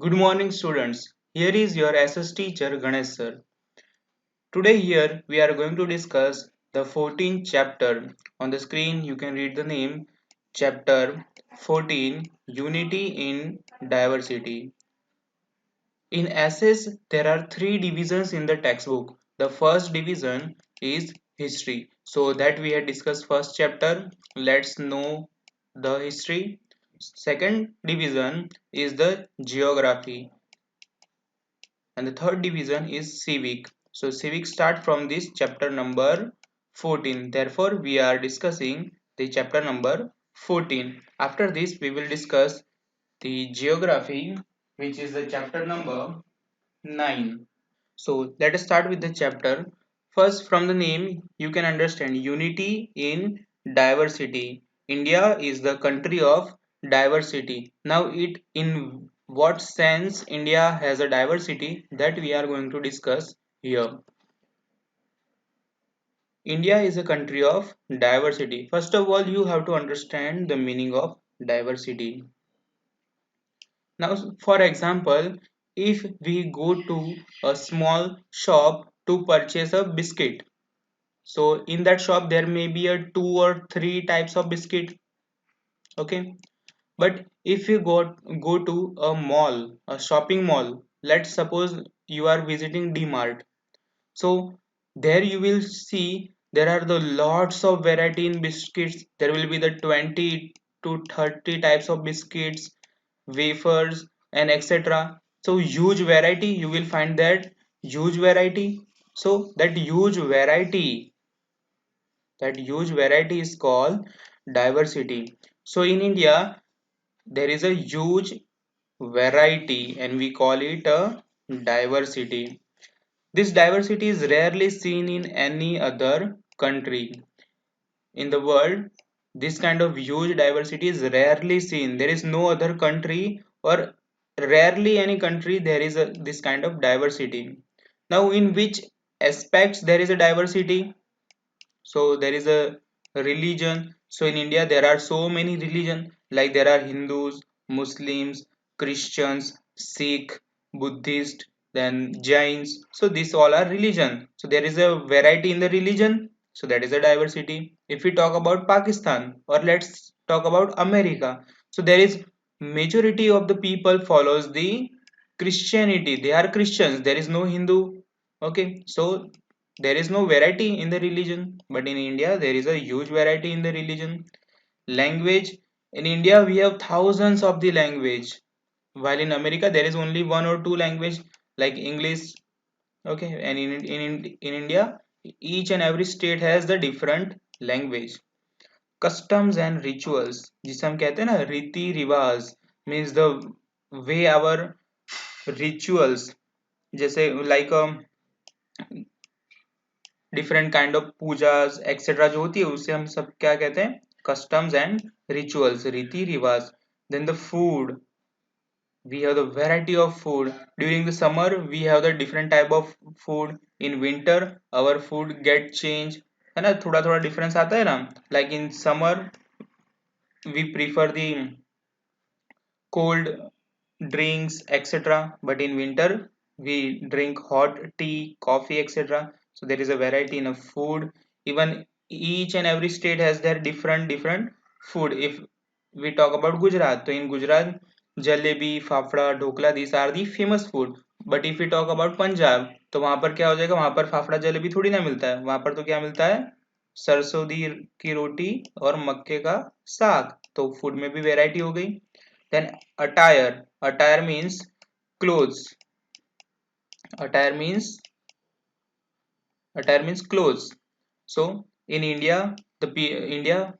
Good morning, students. Here is your SS teacher Ganesh sir. Today here we are going to discuss the 14th chapter. On the screen you can read the name chapter 14, Unity in Diversity. In SS there are three divisions in the textbook. The first division is history. So that we had discussed first chapter. Let's know the history. Second division is the geography. And the third division is civic. So civic start from this chapter number 14. Therefore we are discussing the chapter number 14. After this we will discuss the geography, which is the chapter number 9. So let us start with the chapter. First, from the name you can understand unity in diversity. India is the country of diversity. Now it in what sense India has a diversity, that we are going to discuss here. India is a country of diversity. First of all, you have to understand the meaning of diversity. Now, for example, if we go to a small shop to purchase a biscuit, so in that shop there may be a two or three types of biscuit. Okay, but if you go to a mall, a shopping mall, let's suppose you are visiting D-Mart. So there you will see there are the lots of variety in biscuits. There will be the 20 to 30 types of biscuits, wafers, and etc. So huge variety, you will find that huge variety. So that huge variety is called diversity. So in India there is a huge variety and we call it a diversity. This diversity is rarely seen in any other country in the world. This kind of huge diversity is rarely seen. There is no other country, or rarely any country there is this kind of diversity. Now in which aspects there is a diversity? So there is a religion. So in India there are so many religion, like there are Hindus, Muslims, Christians, Sikh, Buddhist, then Jains. So these all are religion. So there is a variety in the religion. So that is a diversity. If we talk about Pakistan, or let's talk about America, so there is majority of the people follows the Christianity. They are Christians. There is no Hindu. Okay, so there is no variety in the religion, but in India there is a huge variety in the religion. Language, in India we have thousands of the language, while in America there is only one or two language, like English. Okay, and in India each and every state has the different language. Customs and rituals, जिसे हम कहते हैं ना रीति रिवाज, means the way our rituals, जैसे like different kind of Pooja's etcetera जो होती है उसे हम सब क्या कहते हैं, कस्टम्स एंड रिचुअल्स, रीति रिवाज. Then the food, we have the variety of food. During the summer we have the different type of food. In winter our food get change, है ना, थोड़ा थोड़ा डिफरेंस आता है ना. Like in summer we prefer the cold drinks etc, but in winter we drink hot tea, coffee etc. So there is a variety in a food. Even each and every state has their different food. If we talk about Gujarat, so in Gujarat jalebi, fafda, dhokla, these are the famous food. But if we talk about Punjab, तो वहां पर क्या हो जाएगा, वहां पर फाफड़ा जलेबी थोड़ी ना मिलता है. वहां पर तो क्या मिलता है, सरसों दी की रोटी और मक्के का साग. तो फूड में भी वेराइटी हो गई. Then attire. Attire means clothes. Attire means attire means clothes. So in India, India,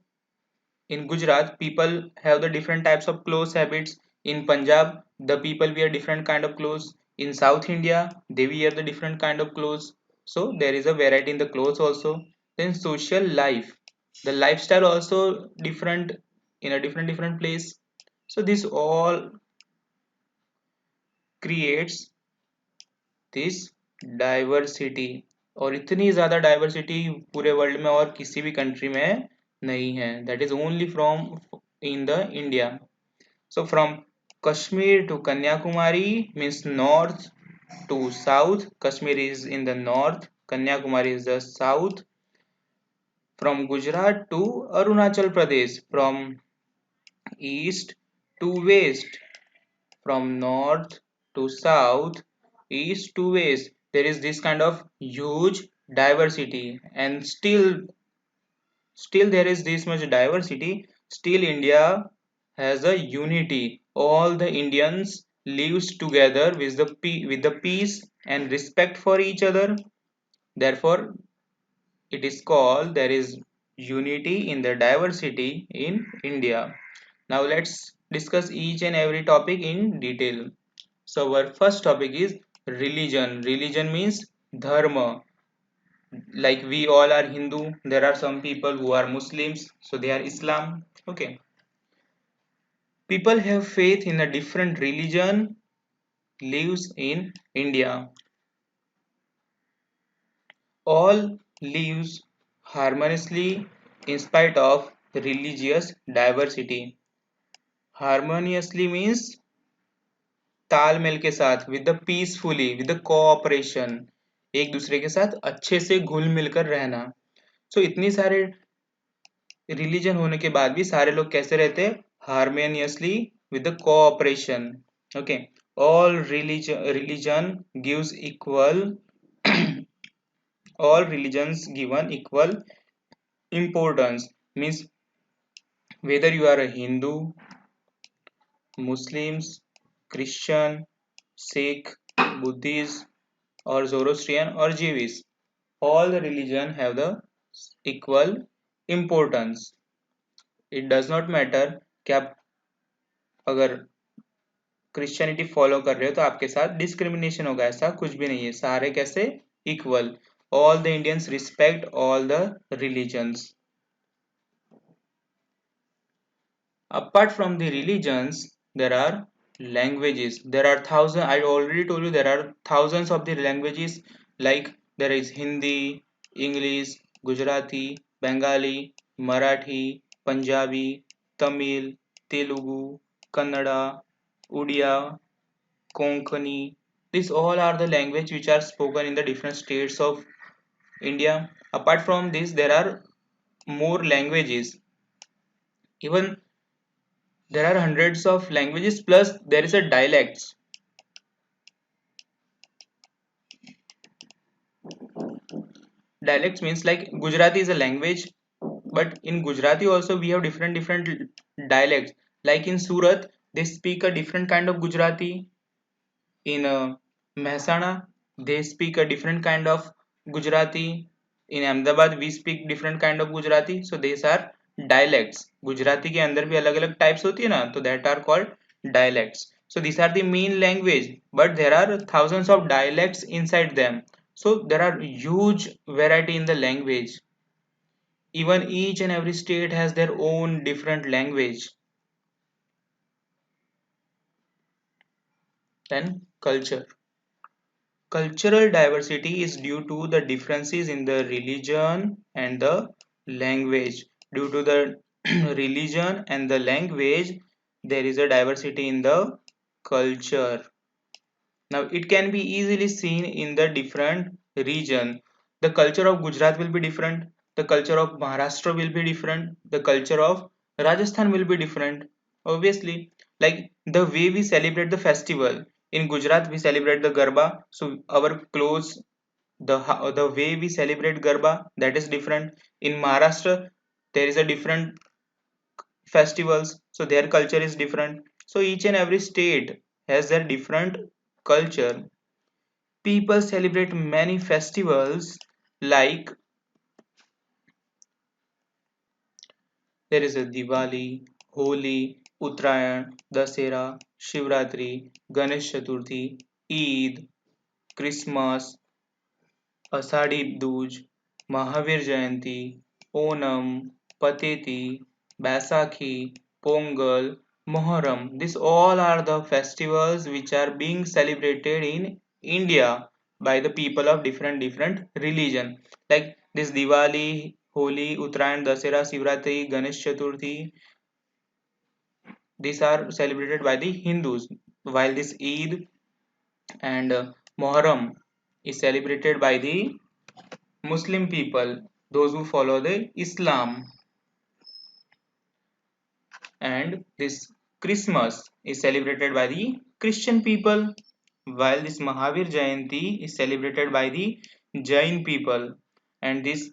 in Gujarat, people have the different types of clothes habits. In Punjab, the people wear different kind of clothes. In South India, they wear the different kind of clothes. So there is a variety in the clothes also. Then social life. The lifestyle also different in a different place. So this all creates this diversity. और इतनी ज़्यादा diversity पूरे world में और किसी भी country में नहीं है. That is only from in the India. So from Kashmir to Kanyakumari means north to south. Kashmir is in the north, Kanyakumari is the south. From Gujarat to Arunachal Pradesh, from east to west, from north to south, east to west. There is this kind of huge diversity, and still there is this much diversity. Still, India has a unity. All the Indians lives together with the peace and respect for each other. Therefore, it is called there is unity in the diversity in India. Now let's discuss each and every topic in detail. So our first topic is religion. Religion means dharma. Like we all are Hindu, there are some people who are Muslims, so they are Islam. Okay. People have faith in a different religion lives in India. All lives harmoniously in spite of religious diversity. Harmoniously means तालमेल के साथ, with the peacefully, with the cooperation, एक दूसरे के साथ अच्छे से घुल मिलकर रहना. So इतनी सारे रिलीजन होने के बाद भी सारे लोग कैसे रहते हैं? Harmoniously with the cooperation. Okay. All religion gives equal all religions given equal importance, means whether you are a Hindu, Muslims, Christian, Sikh, Buddhist, or Zoroastrian or Jewish, all the religion have the equal importance. It does not matter कि आप अगर Christianity follow कर रहे हो तो आपके साथ discrimination होगा, ऐसा कुछ भी नहीं है. सारे कैसे? Equal. All the Indians respect all the religions. Apart from the religions, there are languages. There are thousands. I already told you there are thousands of the languages. Like there is Hindi, English, Gujarati, Bengali, Marathi, Punjabi, Tamil, Telugu, Kannada, Odia, Konkani. These all are the language which are spoken in the different states of India. Apart from this, there are more languages. Even there are hundreds of languages, plus there is a dialects. Dialects means like Gujarati is a language, but in Gujarati also we have different dialects. Like in Surat they speak a different kind of Gujarati. In Mehsana they speak a different kind of Gujarati. In Ahmedabad we speak different kind of Gujarati. So these are dialects. Gujarati के अंदर भी अलग अलग types होती है ना, तो that are called dialects. So these are the main language, but there are thousands of dialects inside them. So there are huge variety in the language. Even each and every state has their own different language. Then culture. Cultural diversity is due to the differences in the religion and the language. Due to the religion and the language, there is a diversity in the culture. Now, it can be easily seen in the different region. The culture of Gujarat will be different. The culture of Maharashtra will be different. The culture of Rajasthan will be different. Obviously, like the way we celebrate the festival. In Gujarat, we celebrate the Garba. So our clothes, the way we celebrate Garba, that is different. In Maharashtra, there is a different festivals, so their culture is different. So each and every state has their different culture. People celebrate many festivals, like there is a Diwali, Holi, Uttarayan, Dasera, Shivratri, Ganesh Chaturthi, Eid, Christmas, Asadi Duj, Mahavir Jayanti, Onam, Pateti, Baisakhi, Pongal, Moharram. These all are the festivals which are being celebrated in India by the people of different religion. Like this Diwali, Holi, Uttarayan, Dasera, Shivratri, Ganesh Chaturthi. these are celebrated by the Hindus, while this Eid and Muharram is celebrated by the Muslim people, those who follow the Islam. And this Christmas is celebrated by the Christian people, while this Mahavir Jayanti is celebrated by the Jain people, and this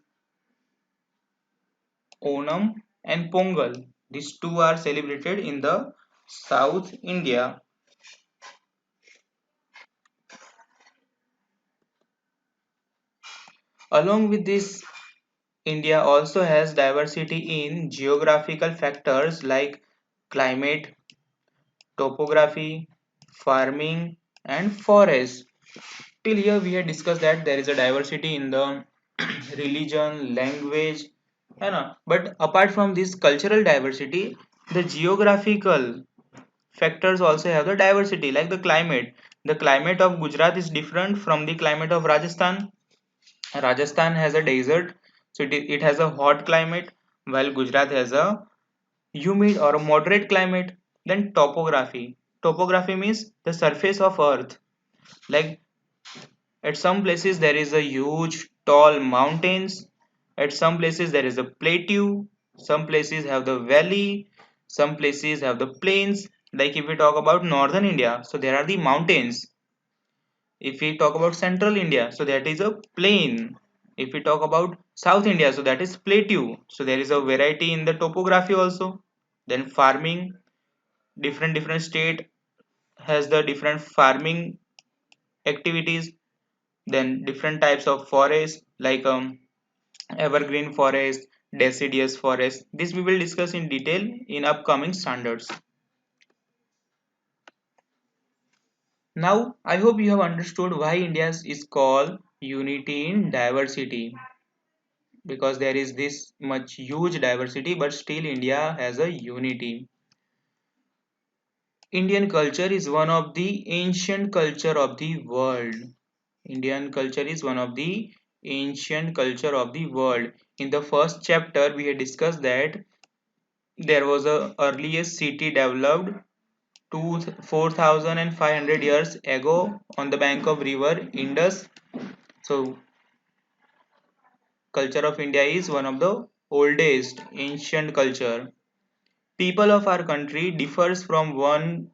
Onam and Pongal, these two are celebrated in the South India. Along with this, India also has diversity in geographical factors like climate, topography, farming, and forest. Till here, we had discussed that there is a diversity in the religion, language, है ना? But apart from this cultural diversity, the geographical factors also have the diversity, like the climate. The climate of Gujarat is different from the climate of Rajasthan. Rajasthan has a desert, so it has a hot climate, while Gujarat has a humid or a moderate climate. Then topography. Topography means the surface of earth. Like at some places there is a huge tall mountains. At some places there is a plateau. Some places have the valley. Some places have the plains. Like if we talk about northern India, so there are the mountains. If we talk about central India, so that is a plain. If we talk about South India, so that is plateau. So there is a variety in the topography also. Then farming, different state has the different farming activities. Then different types of forest like evergreen forest, deciduous forest. This we will discuss in detail in upcoming standards. Now I hope you have understood why India is called unity in diversity, because there is this much huge diversity but still India has a unity. Indian culture is one of the ancient culture of the world. Indian culture is one of the ancient culture of the world. In the first chapter we had discussed that there was a earliest city developed 4500 years ago on the bank of river Indus. So culture of India is one of the oldest ancient culture. People of our country differs from one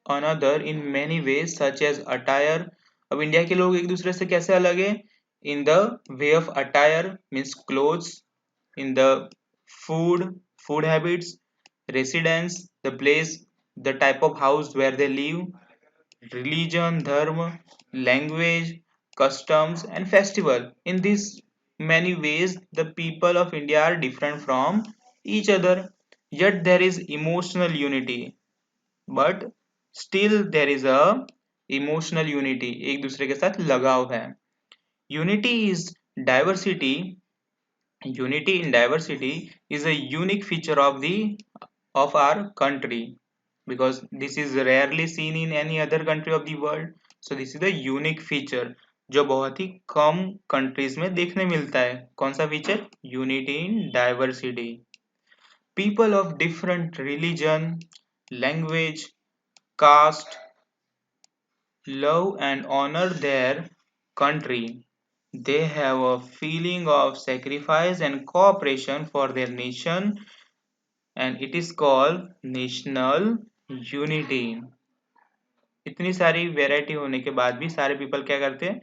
another in many ways such as attire. अब India के लोग एक दूसरे से कैसे अलग है? In the way of attire means clothes, in the food, food habits, residence, the place, the type of house where they live, religion, dharma, language, customs, and festival. In these many ways, the people of India are different from each other. Yet there is emotional unity. But still there is a emotional unity. एक दूसरे के साथ लगाव है. Unity is diversity. Unity in diversity is a unique feature of our country, because this is rarely seen in any other country of the world. So this is a unique feature जो बहुत ही कम countries में देखने मिलता है. कौन सा feature? Unity in diversity. People of different religion, language, caste love and honor their country. They have a feeling of sacrifice and cooperation for their nation, and it is called national unity. इतनी सारी variety होने के बाद भी सारे people क्या करते हैं?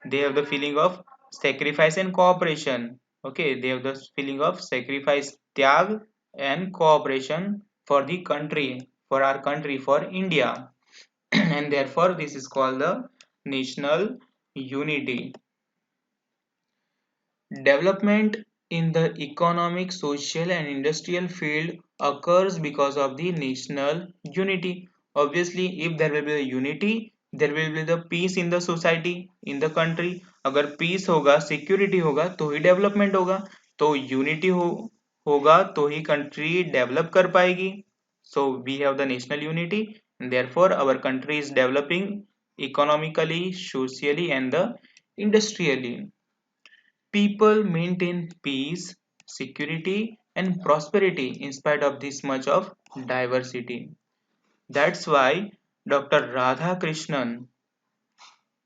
They have the feeling of sacrifice and cooperation. Okay, they have the feeling of sacrifice, त्याग and cooperation for the country, for our country, for India. And therefore this is called the national unity. Development in the economic, social, and industrial field occurs because of the national unity. Obviously, if there will be a unity, there will be the peace in the society, in the country. अगर peace होगा, security होगा, तो ही development होगा. तो unity होगा, तो ही country develop कर पाएगी. So we have the national unity, and therefore our country is developing economically, socially, and the industrially. People maintain peace, security, and prosperity in spite of this much of diversity. That's why Dr. Radha Krishnan,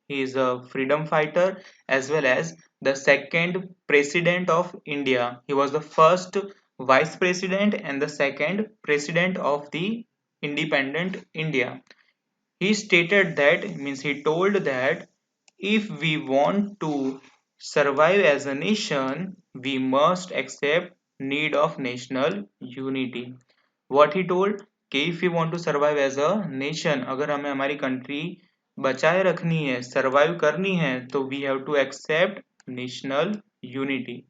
he is a freedom fighter as well as the second president of India. He was the first vice president and the second president of the independent India. He stated that, means he told that if we want to survive as a nation, we must accept need of national unity. What he told कि if we want to survive as a nation, अगर हमें हमारी country बचाए रखनी है, survive करनी है, तो we have to accept national unity.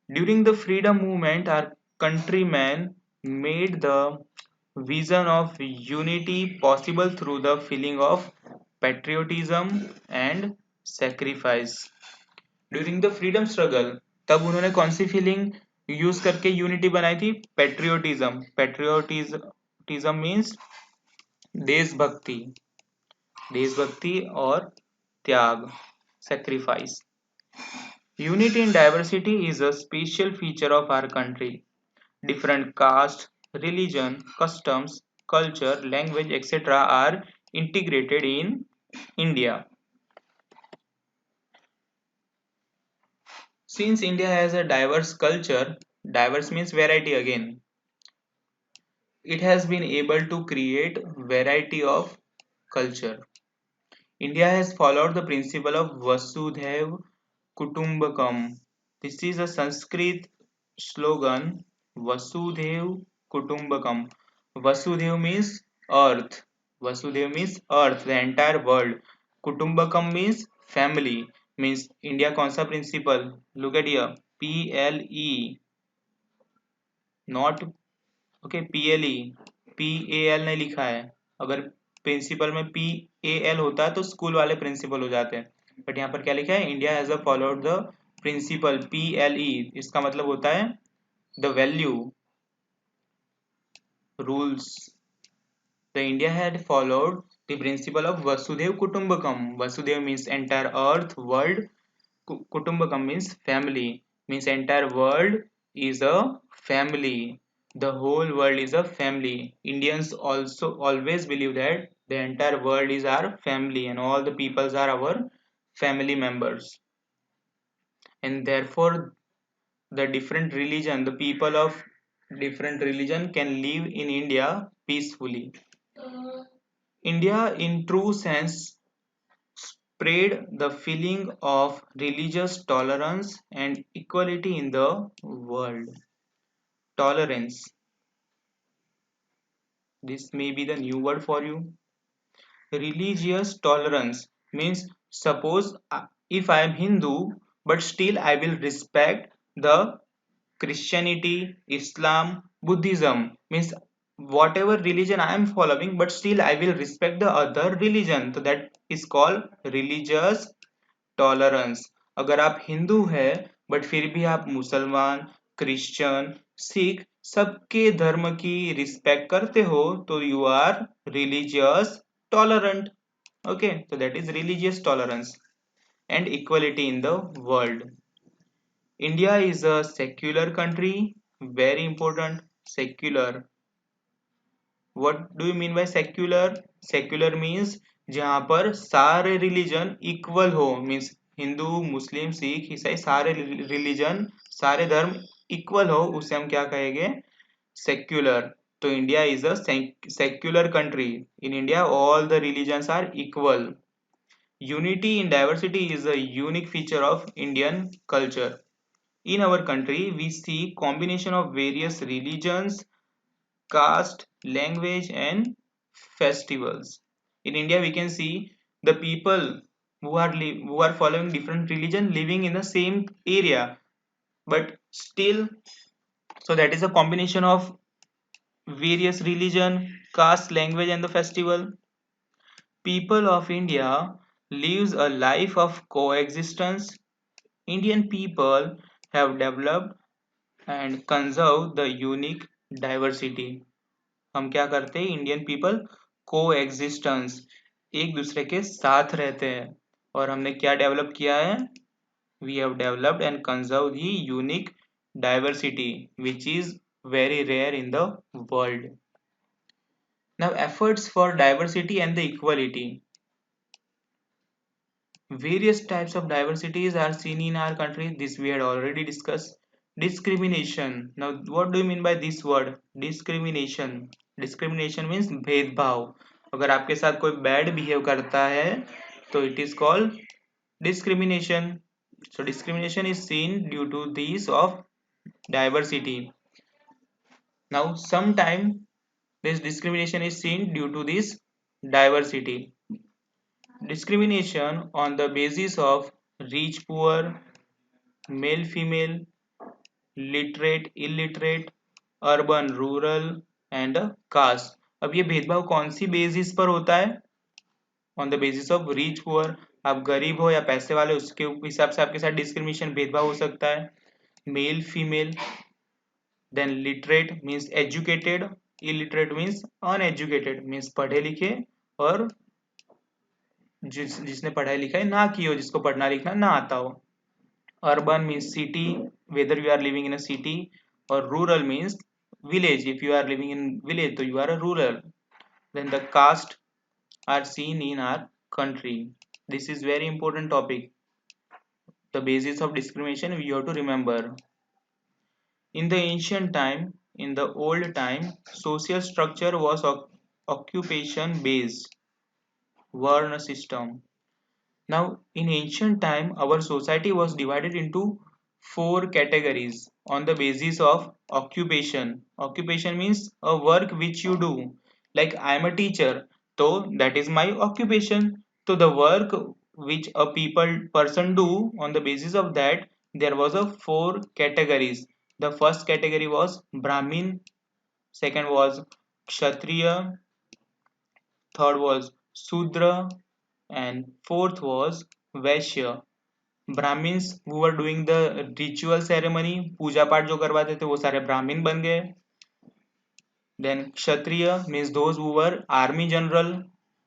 During the freedom movement, our countrymen made the vision of unity possible through the feeling of patriotism and sacrifice. During the freedom struggle तब उन्होंने कौन सी feeling use करके unity बनाई थी? Patriotism. Patriotism means देशभक्ति. देशभक्ति और त्याग, sacrifice. Unity in diversity is a special feature of our country. Different caste, religion, customs, culture, language, etc. are integrated in India. Since India has a diverse culture, diverse means variety again, it has been able to create variety of culture. India has followed the principle of Vasudhaiv Kutumbakam. This is a Sanskrit slogan. Vasudhaiv Kutumbakam. Vasudhaiv means earth. Vasudhaiv means earth, the entire world. Kutumbakam means family. Means India कौन सा principle? Look at here. PLE, not okay. PLE, PAL नहीं लिखा है. अगर principal में PAL होता है तो स्कूल वाले प्रिंसिपल हो जाते हैं, बट यहाँ पर क्या लिखा है? India has followed the principle PLE. इसका मतलब होता है the value, rules. The India had followed the principle of Vasudhaiva Kutumbakam. Vasudhaiva means entire earth world. Kutumbakam means family, means entire world is a family. The whole world is a family. Indians also always believe that the entire world is our family and all the peoples are our family members. And therefore, the different religion, the people of different religion can live in India peacefully. India, in true sense, spread the feeling of religious tolerance and equality in the world. Tolerance. This may be the new word for you. Religious tolerance means suppose if I am Hindu, but still I will respect the Christianity, Islam, Buddhism. Means whatever religion I am following, but still I will respect the other religion. So that is called religious tolerance. अगर आप हिंदू है but फिर भी आप मुसलमान, Christian, Sikh सबके धर्म की रिस्पेक्ट करते हो तो you are religious tolerant. Okay, so that is religious tolerance and equality in the world. India is a secular country, very important. Secular, what do you mean by secular? Secular means जहाँ पर सारे religion equal हो. Means Hindu, मुस्लिम, सिख, ईसाई सारे religion, सारे धर्म equal हो, उसे हम क्या कहेंगे? सेक्युलर. तो India is a secular country. In India all the religions are equal. Unity in diversity is a unique feature of Indian culture. In our country, we see combination of various religions, caste, language, and festivals. In India, we can see the people who are following different religion living in the same area, but still, so that is a combination of various religion, caste, language, and the festival. People of India lives a life of coexistence. Indian people have developed and conserved the unique diversity. हम क्या करते हैं? Indian people को existence, एक दूसरे के साथ रहते हैं. और हमने क्या डेवलप किया है? We have developed and conserve the unique diversity which is very rare in the world. Now, efforts for diversity and the equality. Various types of diversities are seen in our country. This we had already discussed. Discrimination. Now, what do you mean by this word? Discrimination. Discrimination means भेदभाव. अगर आपके साथ कोई bad behave करता है, तो it is called discrimination. So, discrimination is seen due to these of diversity. Now, sometimes this discrimination is seen due to this diversity. Discrimination on the basis of rich poor, male female, literate illiterate, urban rural and caste. अब ये भेदभाव कौन सी basis पर होता है? On the basis of rich poor. आप गरीब हो या पैसे वाले, उसके हिसाब से आपके साथ डिस्क्रिमिनेशन भेदभाव हो सकता है. Male female, then literate means educated, illiterate means uneducated means पढ़े लिखे और जिसने पढ़ाई लिखाई ना की हो, जिसको पढ़ना लिखना ना आता हो. Urban means city, whether you are living in a city, or rural means village. If you are living in village, so you are a rural. Then the caste are seen in our country. This is very important topic. The basis of discrimination we have to remember. In the ancient time, in the old time, social structure was occupation based Varna system. Now, in ancient time, our society was divided into four categories on the basis of occupation. Occupation means a work which you do. Like I am a teacher, so that is my occupation. So the work which a person do, on the basis of that, there was a four categories. The first category was Brahmin, second was Kshatriya, third was Sudra, and fourth was Vaishya. Brahmins who were doing the ritual ceremony, पूजा पाठ जो करवाते थे वो सारे ब्राह्मण बन गए. Then Kshatriya means those who were army general,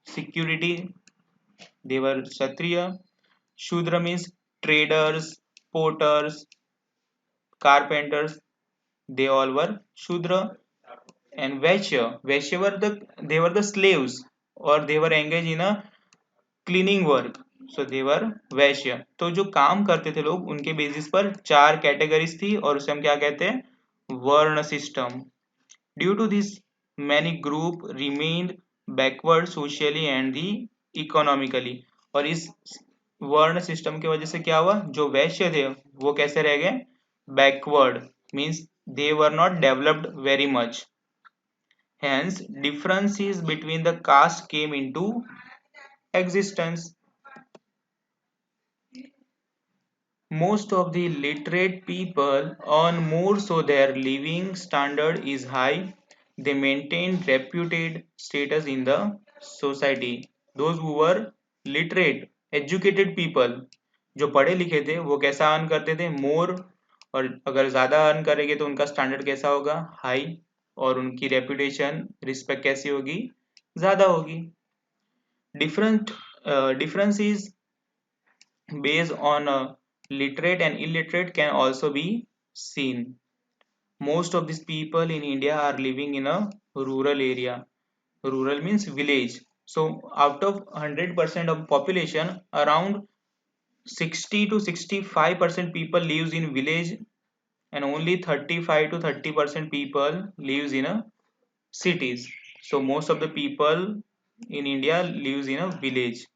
security, they were Kshatriya. Shudra means traders, porters, carpenters, they all were Shudra. And Vaishya were they were the slaves, or they were engaged in a cleaning work, so they were Vaishya. तो जो काम करते थे लोग, उनके basis पर चार categories थी और उसे हम क्या कहते हैं? Varna system. Due to this many group remained backward socially and the economically. और इस वर्ण सिस्टम की वजह से क्या हुआ? जो वैश्य थे वो कैसे रह गए? Backward means they were not developed very much. Hence, differences between the caste came into existence. Most of the literate people earn more, so their living standard is high. They maintain reputed status in the society. Those who were literate, educated people, जो पढ़े लिखे थे, वो कैसा earn करते थे? मोर. और अगर ज़्यादा अर्न करेंगे तो उनका स्टैंडर्ड कैसा होगा? हाई. और उनकी रेपुटेशन, रिस्पेक्ट कैसी होगी? ज़्यादा होगी. Differences based on literate and illiterate can also be seen. Most of these people in India are living in a rural area. Rural means village. So out of 100% of population, around 60 to 65% people lives in village, and only 35 to 30% people lives in a cities. So most of the people in India lives in a village.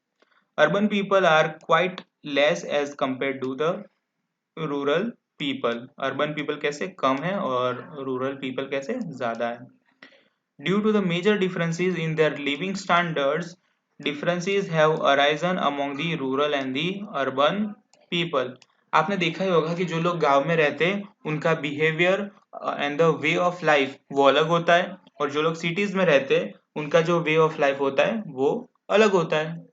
Urban people are quite less as compared to the rural people. Urban people कैसे कम है और rural people कैसे ज्यादा है. Due to the major differences in their living standards, differences have arisen among the rural and the urban people. आपने देखा ही होगा कि जो लोग गांव में रहते हैं उनका behaviour and the way of life वो अलग होता है, और जो लोग सिटीज में रहते हैं उनका जो वे ऑफ लाइफ होता है वो अलग होता है.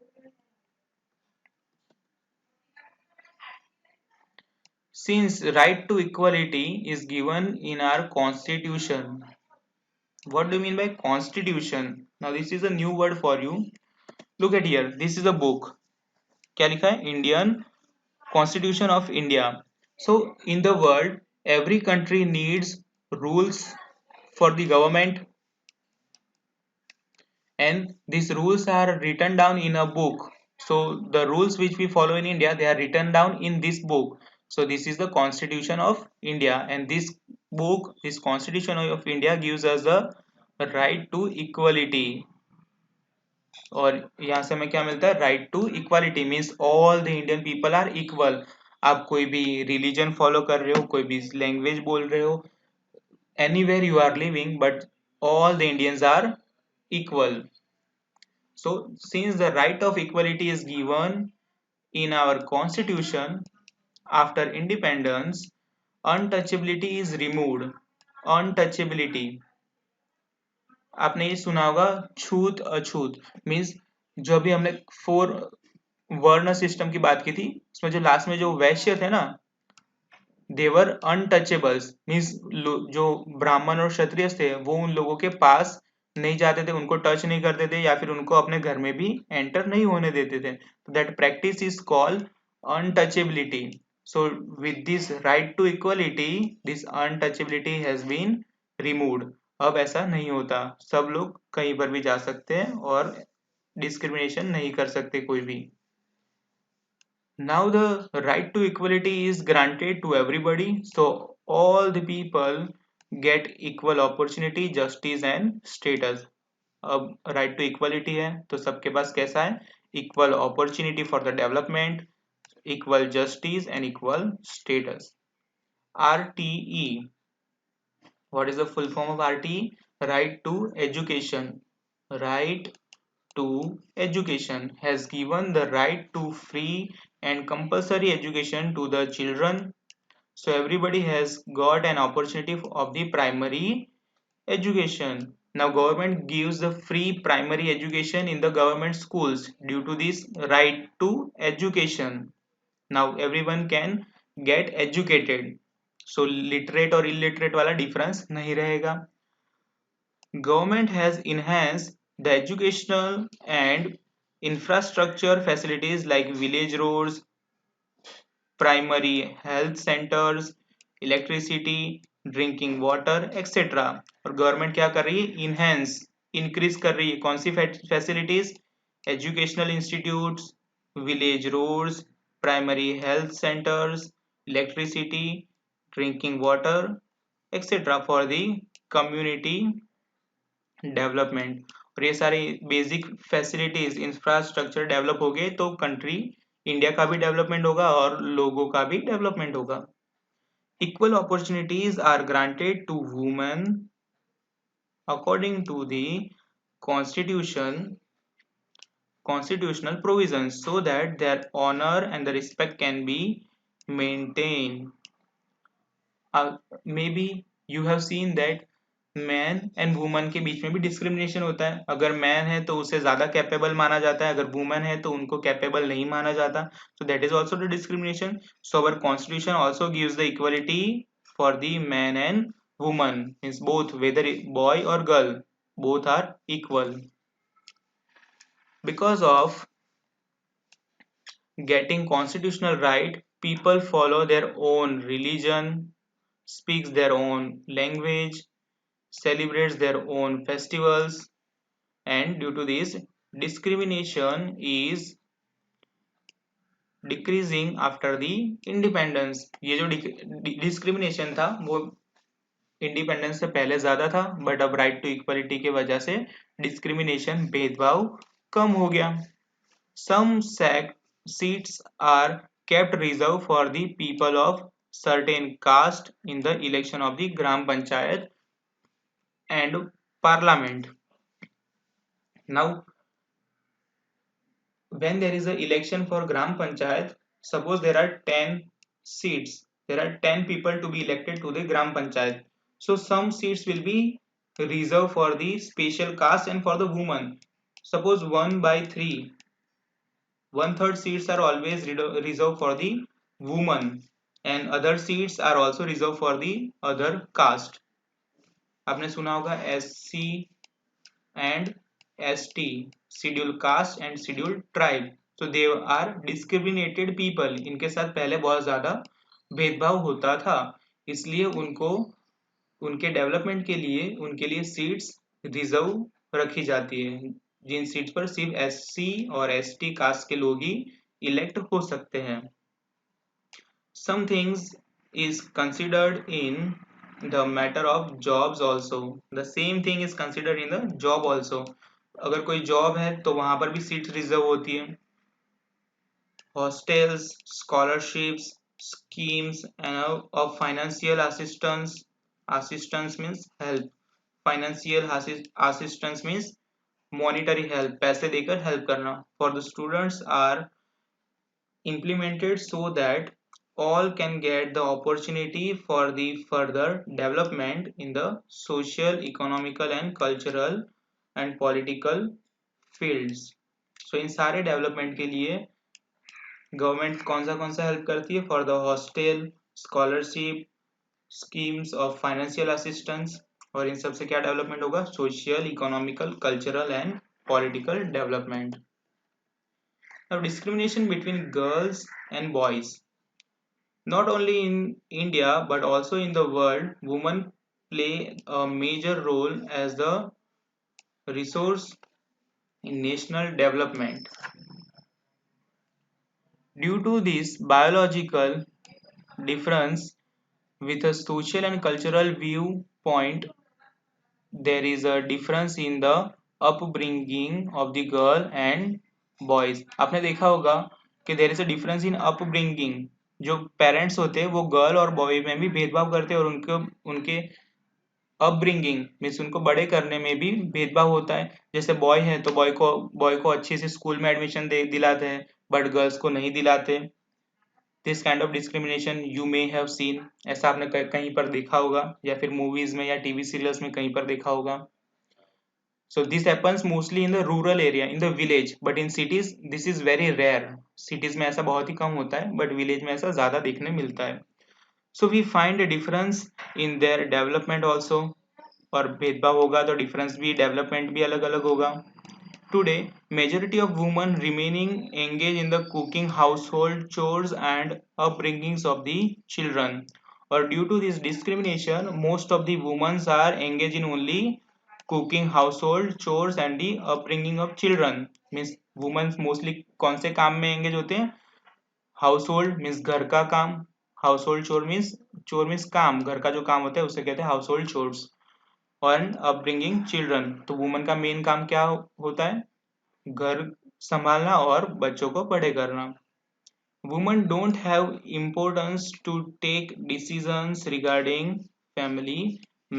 Since right to equality is given in our constitution. What do you mean by constitution? Now this is a new word for you. Look at here. This is a book. क्या लिखा है? Indian Constitution of India. So in the world, every country needs rules for the government. and these rules are written down in a book. So the rules which we follow in India, they are written down in this book. So this is the Constitution of India, and this book, this Constitution of India, gives us the right to equality. और यहाँ से हमें क्या मिलता है? Right to equality means all the Indian people are equal. आप कोई भी रिलीजन फॉलो कर रहे हो, कोई भी लैंग्वेज बोल रहे हो, anywhere you are living, but all the Indians are equal. So since the right of equality is given in our constitution, after independence, untouchability is removed. Untouchability, आपने ये सुना होगा, छूत अछूत मीन्स, जो अभी हमने फोर वर्ण सिस्टम की बात की थी, उसमें जो लास्ट में जो वैश्य थे ना, देवर अनटचेबल्स मीन्स जो ब्राह्मण और क्षत्रिय थे वो उन लोगों के पास नहीं जाते थे, उनको टच नहीं करते थे, या फिर उनको अपने घर में भी एंटर नहीं होने देते थे. That practice is called untouchability. So with this right to equality, this untouchability has been removed. अब ऐसा नहीं होता, सब लोग कहीं पर भी जा सकते हैं और डिस्क्रिमिनेशन नहीं कर सकते कोई भी. Now the right to equality is granted to everybody, so all the people get equal opportunity, justice and status. अब right to equality है तो सबके पास कैसा है? Equal opportunity for the development, equal justice and equal status. RTE. What is the full form of RTE? Right to education. Right to education has given the right to free and compulsory education to the children. So everybody has got an opportunity of the primary education. Now government gives the free primary education in the government schools due to this right to education. Now everyone can get educated. So literate और illiterate वाला difference नहीं रहेगा. Government has enhanced the educational and infrastructure facilities like village roads, primary health centers, electricity, drinking water, etc. और government क्या कर रही है? Enhance, increase कर रही है. कौन सी facilities? Educational institutes, village roads, primary health centres, electricity, drinking water, etcetera for the community development. और ये सारी बेसिक फैसिलिटीज इंफ्रास्ट्रक्चर डेवलप हो गए तो कंट्री इंडिया का भी डेवलपमेंट होगा और लोगों का भी डेवलपमेंट होगा. Equal opportunities are granted to women according to the constitutional provisions so that their honor and the respect can be maintained. Maybe you have seen that man and woman के बीच में भी discrimination होता है. अगर man है तो उसे ज्यादा कैपेबल माना जाता है, अगर वुमन है तो उनको कैपेबल नहीं माना जाता. So that is also the discrimination. So our constitution also gives the equality for the man and woman means both, whether boy और girl, both are equal. Because of getting constitutional right, people follow their own religion, speaks their own language, celebrates their own festivals, and due to this discrimination is decreasing after the independence. ये जो discrimination था वो independence से पहले ज्यादा था, but अब right to equality की वजह से डिस्क्रिमिनेशन, भेदभाव कम हो गया. Some seats are kept reserved for the people of certain caste in the election of the gram panchayat and parliament. Now when there is an election for gram panchayat, suppose there are 10 seats, there are 10 people to be elected to the gram panchayat. So some seats will be reserved for the special caste and for the women. Suppose 1 by 3, 1/3 seats are always reserved for the women, and other seats are also reserved for the other caste. आपने सुना होगा SC and ST, scheduled caste and scheduled tribe. So they are discriminated people. इनके साथ पहले बहुत ज्यादा भेदभाव होता था, इसलिए उनको उनके डेवलपमेंट के लिए उनके लिए सीट्स रिजर्व रखी जाती है. जिन सीट पर सिर्फ एससी और एसटी कास्ट के लोग ही इलेक्ट हो सकते हैं. Some things is considered in the matter of jobs also. The same thing is considered in the job also. अगर कोई जॉब है तो वहां पर भी सीट्स रिजर्व होती है. Hostels, scholarships, schemes and of financial assistance. Assistance means help. Financial assistance means monetary help. पैसे देकर help करना. For the students are implemented so that all can get the opportunity for the further development in the social, economical and cultural and political fields. So इन सारे development के लिए government कौन सा help करती है? For the hostel, scholarship, schemes of financial assistance. और इन सब से क्या डेवलपमेंट होगा? Social, economical, cultural and political development. Now discrimination between girls and boys. Not only in India but also in the world, women play a major role as the resource in national development. Due to this biological difference with a social and cultural viewpoint, there is a difference in the upbringing of the girl and boys. आपने देखा होगा कि there is a difference in upbringing. जो parents होते हैं वो girl और boy में भी भेदभाव करते हैं और उनके अपब्रिंगिंग मीन्स उनको बड़े करने में भी भेदभाव होता है. जैसे बॉय है तो बॉय को अच्छे से स्कूल में एडमिशन दिलाते हैं बट गर्ल्स को नहीं दिलाते. This kind of discrimination you may have seen. ऐसा आपने कहीं पर देखा होगा या फिर मूवीज में या टीवी सीरियल्स में कहीं पर देखा होगा. So this happens mostly in the rural area, in the village, but in cities this is very rare. Cities में ऐसा बहुत ही कम होता है, but village में ऐसा ज़्यादा देखने मिलता है. So we find a difference in their development also. और भेदभाव होगा तो difference भी development भी अलग अलग होगा. Today, majority of women remaining engaged in the cooking, household chores and upbringings of the children. Or due to this discrimination, most of the women are engaged in only cooking, household chores and the upbringing of children. Means women mostly कौन से काम में engage होते हैं? Household means घर का काम. Household chore means काम, घर का जो काम होता है उसे कहते हैं household chores. और upbringing children, तो women का मेन काम क्या होता है? घर संभालना और बच्चों को पढ़े करना. Women don't have importance to take decisions regarding family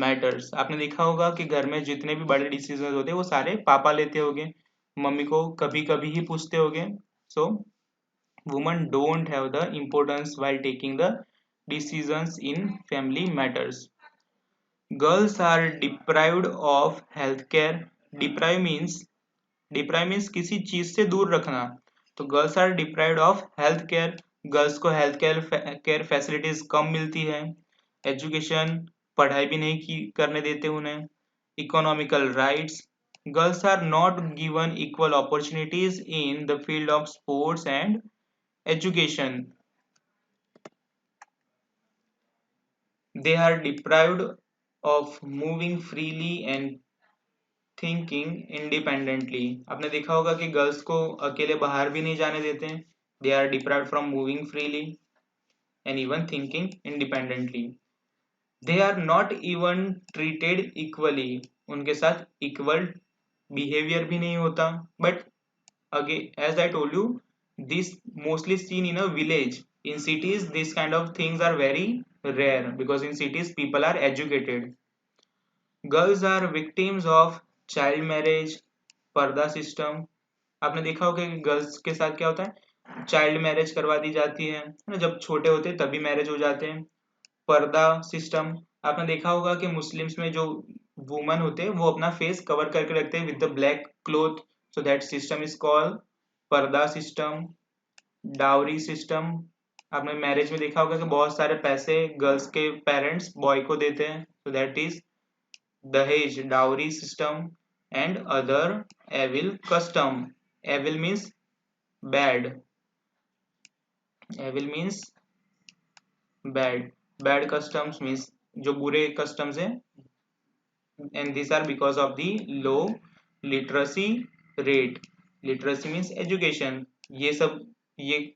matters. आपने देखा होगा कि घर में जितने भी बड़े डिसीजन होते हैं वो सारे पापा लेते होंगे, मम्मी को कभी कभी ही पूछते होंगे. So women don't have the importance while taking the decisions in family matters. Girls are deprived of healthcare. Deprive means किसी चीज से दूर रखना. तो girls are deprived of health care. Girls को हेल्थ केयर फैसिलिटीज कम मिलती है. एजुकेशन पढ़ाई भी नहीं करने देते उन्हें. Economical rights. Girls are not given equal opportunities in the field of sports and education. They are deprived of moving freely and thinking independently. आपने देखा होगा कि गर्ल्स को अकेले बाहर भी नहीं जाने देते हैं. They are deprived from moving freely and even thinking independently. They are not even treated equally. उनके साथ इक्वल बिहेवियर भी नहीं होता. But again as I told you, this mostly seen in a village. In cities this kind of things are very rare because in cities people are educated. Girls are victims of child marriage, पर्दा system. आपने देखा होगा कि girls के साथ क्या होता है? चाइल्ड मैरिज करवा दी जाती है ना. जब छोटे होते हैं तभी मैरिज हो जाते हैं. पर्दा सिस्टम. आपने देखा होगा कि मुस्लिम्स में जो वुमन होते हैं वो अपना फेस कवर करके रखते हैं with the black cloth. So that system is called पर्दा सिस्टम. Dowry system. आपने मैरिज में देखा होगा कि बहुत सारे पैसे गर्ल्स के पेरेंट्स बॉय को देते हैं. सो दैट इज दहेज, dowry system and other evil custom. Evil means bad. Evil means bad. Bad customs means जो बुरे customs हैं, and these are because of the low literacy rate. Literacy means education. ये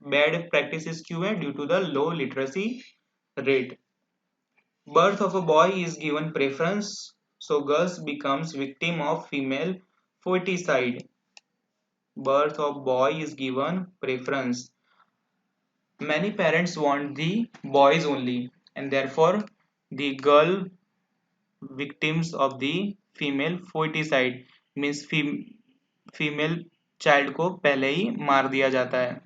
bad practices क्यों है? Due to the low literacy rate. Birth of a boy is given preference, so girls becomes victim of female foeticide. Birth of boy is given preference. Many parents want the boys only, and therefore the girl victims of the female foeticide means female child को पहले ही मार दिया जाता है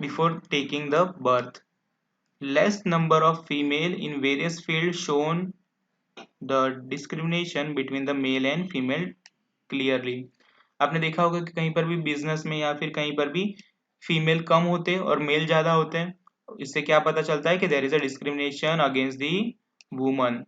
before taking the birth. Less number of female in various fields shown the discrimination between the male and female clearly. आपने देखा होगा कि कहीं पर भी बिजनेस में या फिर कहीं पर भी फीमेल कम होते हैं और मेल ज्यादा होते हैं, इससे क्या पता चलता है कि there is a discrimination against the woman.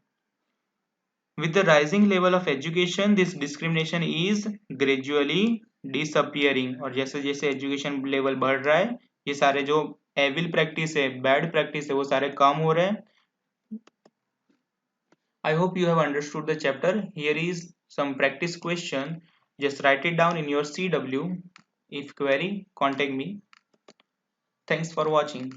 With the rising level of education, this discrimination is gradually disappearing. और जैसे जैसे एजुकेशन लेवल बढ़ रहा है, ये सारे जो एविल प्रैक्टिस है, बैड प्रैक्टिस है, वो सारे कम हो रहे हैं. I hope you have understood the chapter. Here is some practice question. Just write it down in your CW. If query, contact me. Thanks for watching.